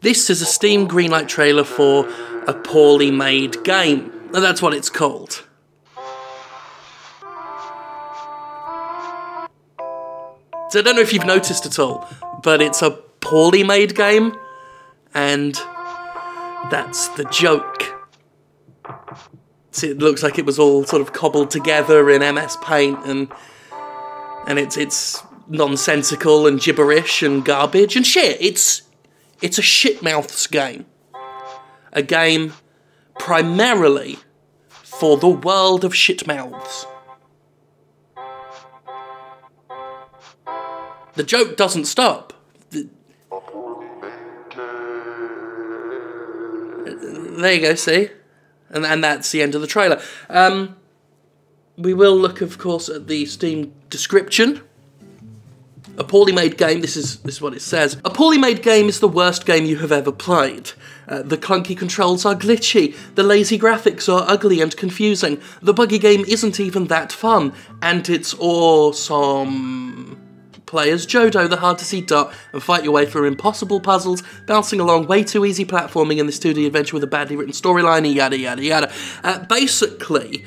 This is a Steam greenlight trailer for a poorly made game. And that's what it's called. So I don't know if you've noticed at all, but it's a poorly made game, and that's the joke. So it looks like it was all sort of cobbled together in MS Paint, and it's nonsensical and gibberish and garbage and shit. It's a shitmouths game. A game primarily for the world of shitmouths. The joke doesn't stop. There you go, see? And that's the end of the trailer. We will look, of course, at the Steam description. A poorly made game, this is what it says. A poorly made game is the worst game you have ever played. The clunky controls are glitchy, the lazy graphics are ugly and confusing, the buggy game isn't even that fun, and it's awesome. Play as Jodo, the hard-to-see dot, and fight your way through impossible puzzles, bouncing along way too easy platforming in this 2D adventure with a badly written storyline, yada yada yada. Basically,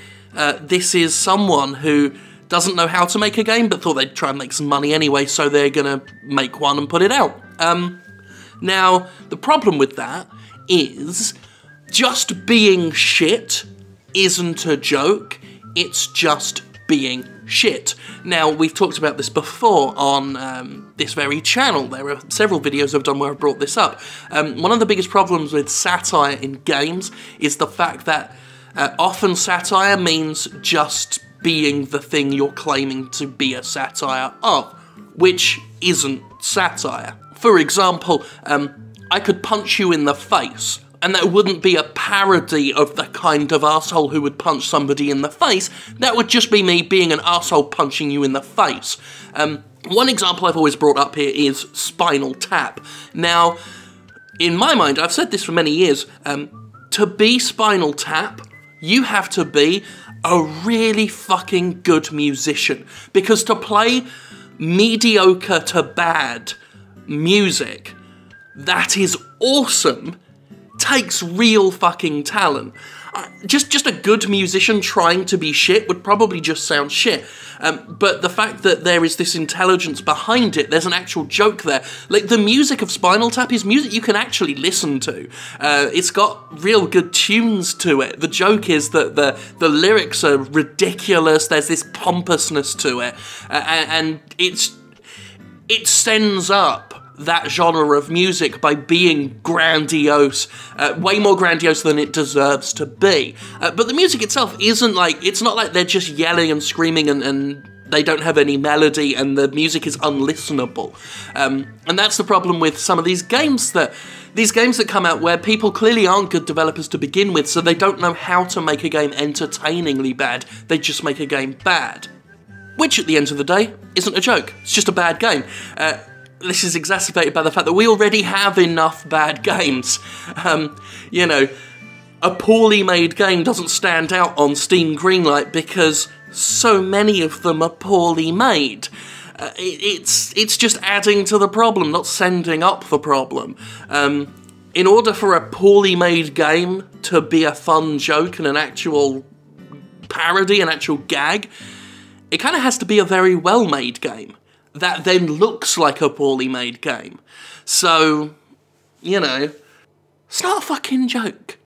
this is someone who doesn't know how to make a game, but thought they'd try and make some money anyway, so they're gonna make one and put it out. Now, the problem with that is just being shit isn't a joke, it's just being shit. Now, we've talked about this before on this very channel. There are several videos I've done where I've brought this up. One of the biggest problems with satire in games is the fact that often satire means just being the thing you're claiming to be a satire of, which isn't satire. For example, I could punch you in the face, and that wouldn't be a parody of the kind of arsehole who would punch somebody in the face. That would just be me being an arsehole punching you in the face. One example I've always brought up here is Spinal Tap. Now, in my mind, I've said this for many years, to be Spinal Tap, you have to be a really fucking good musician. Because to play mediocre to bad music that is awesome takes real fucking talent. Just a good musician trying to be shit would probably just sound shit. But the fact that there is this intelligence behind it, there's an actual joke there. Like, the music of Spinal Tap is music you can actually listen to. It's got real good tunes to it. The joke is that the lyrics are ridiculous, there's this pompousness to it, and it sends up that genre of music by being grandiose, way more grandiose than it deserves to be. But the music itself isn't like, it's not like they're just yelling and screaming and they don't have any melody and the music is unlistenable. And that's the problem with some of these games that come out where people clearly aren't good developers to begin with, so they don't know how to make a game entertainingly bad, they just make a game bad. Which, at the end of the day, isn't a joke, it's just a bad game. This is exacerbated by the fact that we already have enough bad games. You know, a poorly made game doesn't stand out on Steam Greenlight because so many of them are poorly made. It's just adding to the problem, not sending up the problem. In order for a poorly made game to be a fun joke and an actual parody, an actual gag, it kind of has to be a very well-made game that then looks like a poorly made game. So, you know, it's not a fucking joke.